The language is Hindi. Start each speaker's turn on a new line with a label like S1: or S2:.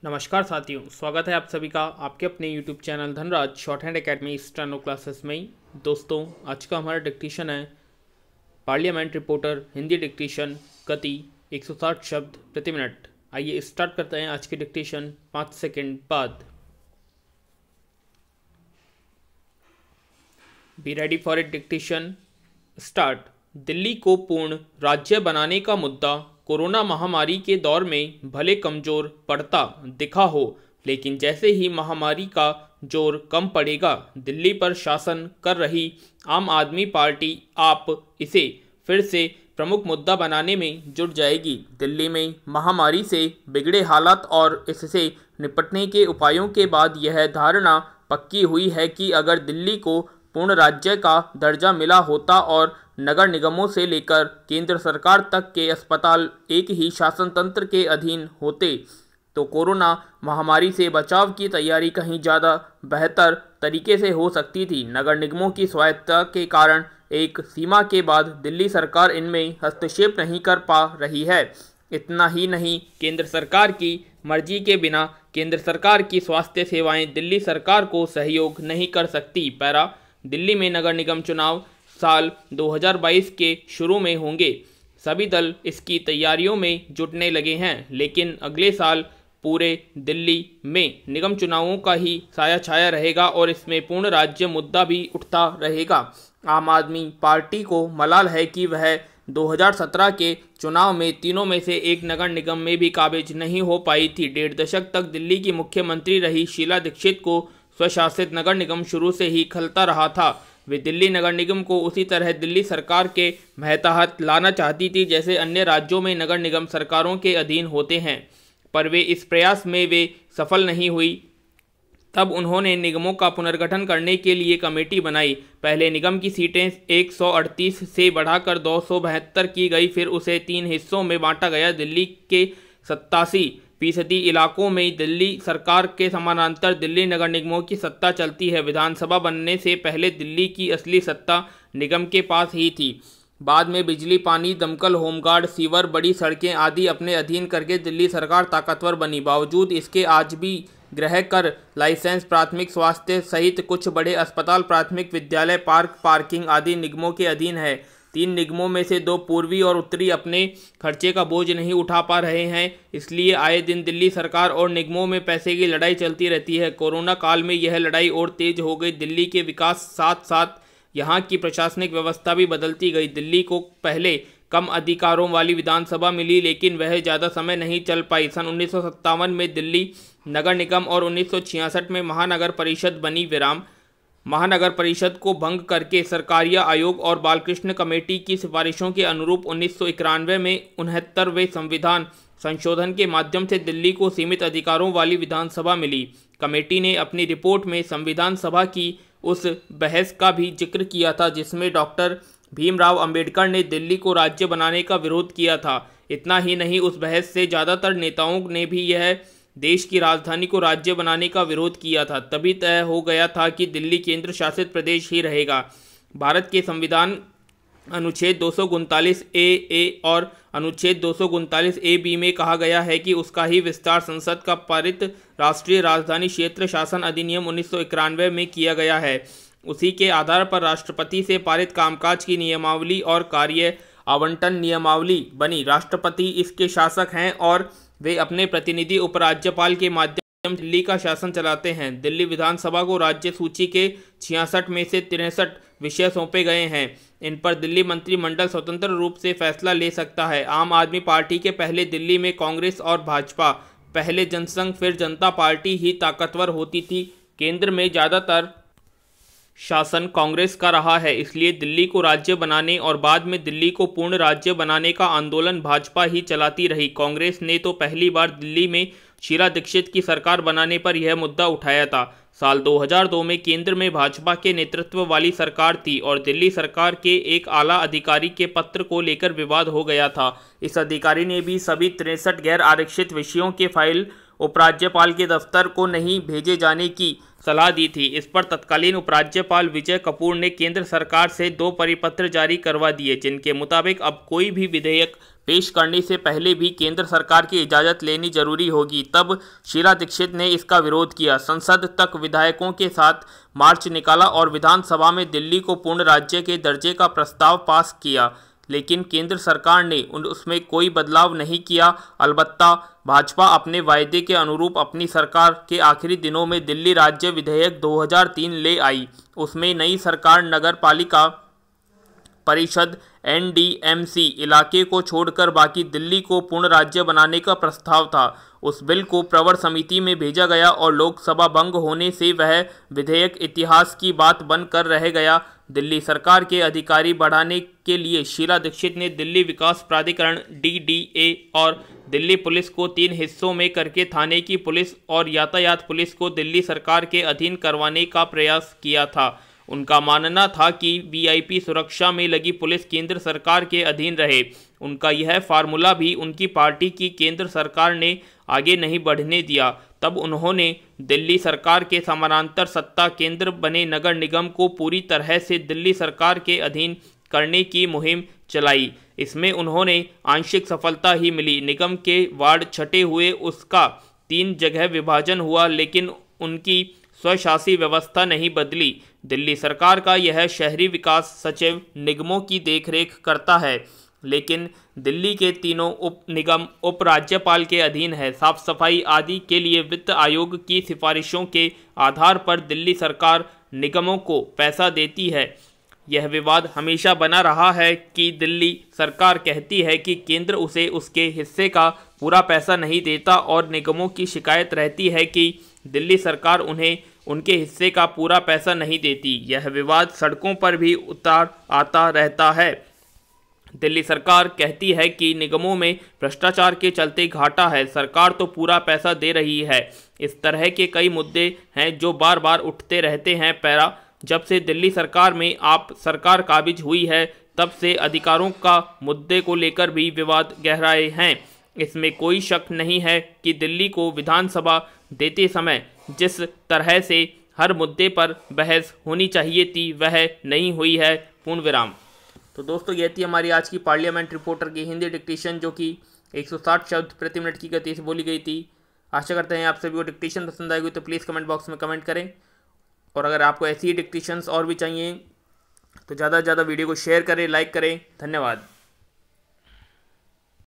S1: नमस्कार साथियों, स्वागत है आप सभी का आपके अपने YouTube channel Dhanraj short hand academy steno classes में। दोस्तों, आज का हमारा डिक्टेशन है पार्लियामेंट रिपोर्टर हिंदी डिक्टेशन, गति 160 शब्द प्रति मिनट। आइए स्टार्ट करते हैं आज की डिक्टेशन 5 सेकंड बाद। Be ready for it. Dictation start. Delhi को पूर्ण राज्य बनाने का मुद्दा कोरोना महामारी के दौर में भले कमजोर पड़ता दिखा हो, लेकिन जैसे ही महामारी का जोर कम पड़ेगा, दिल्ली पर शासन कर रही आम आदमी पार्टी आप इसे फिर से प्रमुख मुद्दा बनाने में जुट जाएगी। दिल्ली में महामारी से बिगड़े हालात और इससे निपटने के उपायों के बाद यह धारणा पक्की हुई है कि अगर दिल्ली को पूर्ण राज्य का दर्जा मिला होता और नगर निगमों से लेकर केंद्र सरकार तक के अस्पताल एक ही शासन तंत्र के अधीन होते, तो कोरोना महामारी से बचाव की तैयारी कहीं ज़्यादा बेहतर तरीके से हो सकती थी। नगर निगमों की स्वायत्तता के कारण एक सीमा के बाद दिल्ली सरकार इनमें हस्तक्षेप नहीं कर पा रही है। इतना ही नहीं, केंद्र सरकार की मर्जी के बिना केंद्र सरकार की स्वास्थ्य सेवाएं दिल्ली सरकार को सहयोग नहीं कर सकती। पैरा, दिल्ली में नगर निगम चुनाव साल 2022 के शुरू में होंगे। सभी दल इसकी तैयारियों में जुटने लगे हैं, लेकिन अगले साल पूरे दिल्ली में निगम चुनावों का ही साया छाया रहेगा और इसमें पूर्ण राज्य मुद्दा भी उठता रहेगा। आम आदमी पार्टी को मलाल है कि वह 2017 के चुनाव में तीनों में से एक नगर निगम में भी काबिज नहीं हो पाई थी। 1.5 दशक तक दिल्ली की मुख्यमंत्री रही शीला दीक्षित को स्वशासित नगर निगम शुरू से ही खलता रहा था। वे दिल्ली नगर निगम को उसी तरह दिल्ली सरकार के महताहत लाना चाहती थी जैसे अन्य राज्यों में नगर निगम सरकारों के अधीन होते हैं, पर वे इस प्रयास में वे सफल नहीं हुई। तब उन्होंने निगमों का पुनर्गठन करने के लिए कमेटी बनाई। पहले निगम की सीटें 138 से बढ़ाकर 272 की गई, फिर उसे 3 हिस्सों में बांटा गया। दिल्ली के 87% इलाकों में दिल्ली सरकार के समानांतर दिल्ली नगर निगमों की सत्ता चलती है। विधानसभा बनने से पहले दिल्ली की असली सत्ता निगम के पास ही थी। बाद में बिजली, पानी, दमकल, होमगार्ड, सीवर, बड़ी सड़कें आदि अपने अधीन करके दिल्ली सरकार ताकतवर बनी। बावजूद इसके आज भी गृह कर, लाइसेंस, प्राथमिक स्वास्थ्य सहित कुछ बड़े अस्पताल, प्राथमिक विद्यालय, पार्क, पार्किंग आदि निगमों के अधीन है। 3 निगमों में से 2 पूर्वी और उत्तरी अपने खर्चे का बोझ नहीं उठा पा रहे हैं, इसलिए आए दिन दिल्ली सरकार और निगमों में पैसे की लड़ाई चलती रहती है। कोरोना काल में यह लड़ाई और तेज हो गई। दिल्ली के विकास साथ साथ यहाँ की प्रशासनिक व्यवस्था भी बदलती गई। दिल्ली को पहले कम अधिकारों वाली विधानसभा मिली, लेकिन वह ज़्यादा समय नहीं चल पाई। सन 1957 में दिल्ली नगर निगम और 1966 में महानगर परिषद बनी। विराम, महानगर परिषद को भंग करके सरकारिया आयोग और बालकृष्ण कमेटी की सिफारिशों के अनुरूप 1991 में 69वें संविधान संशोधन के माध्यम से दिल्ली को सीमित अधिकारों वाली विधानसभा मिली। कमेटी ने अपनी रिपोर्ट में संविधान सभा की उस बहस का भी जिक्र किया था जिसमें डॉक्टर भीमराव अंबेडकर ने दिल्ली को राज्य बनाने का विरोध किया था। इतना ही नहीं, उस बहस से ज़्यादातर नेताओं ने भी यह देश की राजधानी को राज्य बनाने का विरोध किया था। तभी तय हो गया था कि दिल्ली केंद्र शासित प्रदेश ही रहेगा। भारत के संविधान अनुच्छेद 239 ए और अनुच्छेद 239 ए बी में कहा गया है कि उसका ही विस्तार संसद का पारित राष्ट्रीय राजधानी क्षेत्र शासन अधिनियम 1991 में किया गया है। उसी के आधार पर राष्ट्रपति से पारित कामकाज की नियमावली और कार्य आवंटन नियमावली बनी। राष्ट्रपति इसके शासक हैं और वे अपने प्रतिनिधि उपराज्यपाल के माध्यम से दिल्ली का शासन चलाते हैं। दिल्ली विधानसभा को राज्य सूची के 66 में से 63 विषय सौंपे गए हैं। इन पर दिल्ली मंत्रिमंडल स्वतंत्र रूप से फैसला ले सकता है। आम आदमी पार्टी के पहले दिल्ली में कांग्रेस और भाजपा, पहले जनसंघ फिर जनता पार्टी ही ताकतवर होती थी। केंद्र में ज़्यादातर शासन कांग्रेस का रहा है, इसलिए दिल्ली को राज्य बनाने और बाद में दिल्ली को पूर्ण राज्य बनाने का आंदोलन भाजपा ही चलाती रही। कांग्रेस ने तो पहली बार दिल्ली में शीला दीक्षित की सरकार बनाने पर यह मुद्दा उठाया था। साल 2002 में केंद्र में भाजपा के नेतृत्व वाली सरकार थी और दिल्ली सरकार के एक आला अधिकारी के पत्र को लेकर विवाद हो गया था। इस अधिकारी ने भी सभी 63 गैर आरक्षित विषयों के फाइल उपराज्यपाल के दफ्तर को नहीं भेजे जाने की सलाह दी थी। इस पर तत्कालीन उपराज्यपाल विजय कपूर ने केंद्र सरकार से 2 परिपत्र जारी करवा दिए, जिनके मुताबिक अब कोई भी विधेयक पेश करने से पहले भी केंद्र सरकार की इजाज़त लेनी जरूरी होगी। तब शीला दीक्षित ने इसका विरोध किया, संसद तक विधायकों के साथ मार्च निकाला और विधानसभा में दिल्ली को पूर्ण राज्य के दर्जे का प्रस्ताव पास किया, लेकिन केंद्र सरकार ने उसमें कोई बदलाव नहीं किया। अलबत्ता भाजपा अपने वायदे के अनुरूप अपनी सरकार के आखिरी दिनों में दिल्ली राज्य विधेयक 2003 ले आई। उसमें नई सरकार नगर पालिका परिषद NDMC इलाके को छोड़कर बाकी दिल्ली को पूर्ण राज्य बनाने का प्रस्ताव था। उस बिल को प्रवर समिति में भेजा गया और लोकसभा भंग होने से वह विधेयक इतिहास की बात बनकर रह गया। दिल्ली सरकार के अधिकारी बढ़ाने के लिए शीला दीक्षित ने दिल्ली विकास प्राधिकरण DDA और दिल्ली पुलिस को 3 हिस्सों में करके थाने की पुलिस और यातायात पुलिस को दिल्ली सरकार के अधीन करवाने का प्रयास किया था। उनका मानना था कि VIP सुरक्षा में लगी पुलिस केंद्र सरकार के अधीन रहे। उनका यह फार्मूला भी उनकी पार्टी की केंद्र सरकार ने आगे नहीं बढ़ने दिया। तब उन्होंने दिल्ली सरकार के समानांतर सत्ता केंद्र बने नगर निगम को पूरी तरह से दिल्ली सरकार के अधीन करने की मुहिम चलाई। इसमें उन्होंने आंशिक सफलता ही मिली। निगम के वार्ड छटे हुए उसका 3 जगह विभाजन हुआ, लेकिन उनकी स्वशासी व्यवस्था नहीं बदली। दिल्ली सरकार का यह शहरी विकास सचिव निगमों की देखरेख करता है, लेकिन दिल्ली के तीनों उप निगम उपराज्यपाल के अधीन है। साफ सफाई आदि के लिए वित्त आयोग की सिफारिशों के आधार पर दिल्ली सरकार निगमों को पैसा देती है। यह विवाद हमेशा बना रहा है कि दिल्ली सरकार कहती है कि केंद्र उसे उसके हिस्से का पूरा पैसा नहीं देता और निगमों की शिकायत रहती है कि दिल्ली सरकार उन्हें उनके हिस्से का पूरा पैसा नहीं देती। यह विवाद सड़कों पर भी उतार आता रहता है। दिल्ली सरकार कहती है कि निगमों में भ्रष्टाचार के चलते घाटा है, सरकार तो पूरा पैसा दे रही है। इस तरह के कई मुद्दे हैं जो बार बार उठते रहते हैं। पैरा जब से दिल्ली सरकार में आप सरकार काबिज हुई है, तब से अधिकारों का मुद्दे को लेकर भी विवाद गहराए हैं। इसमें कोई शक नहीं है कि दिल्ली को विधानसभा देते समय जिस तरह से हर मुद्दे पर बहस होनी चाहिए थी, वह नहीं हुई है। पूर्ण विराम। तो दोस्तों, यह थी हमारी आज की पार्लियामेंट रिपोर्टर की हिंदी डिक्टेशन, जो कि 160 शब्द प्रति मिनट की गति से बोली गई थी। आशा करते हैं आप सभी को डिक्टेशन पसंद आएगी, तो प्लीज़ कमेंट बॉक्स में कमेंट करें। और अगर आपको ऐसी ही डिक्टेशंस और भी चाहिए तो ज़्यादा से ज़्यादा वीडियो को शेयर करें, लाइक करें। धन्यवाद।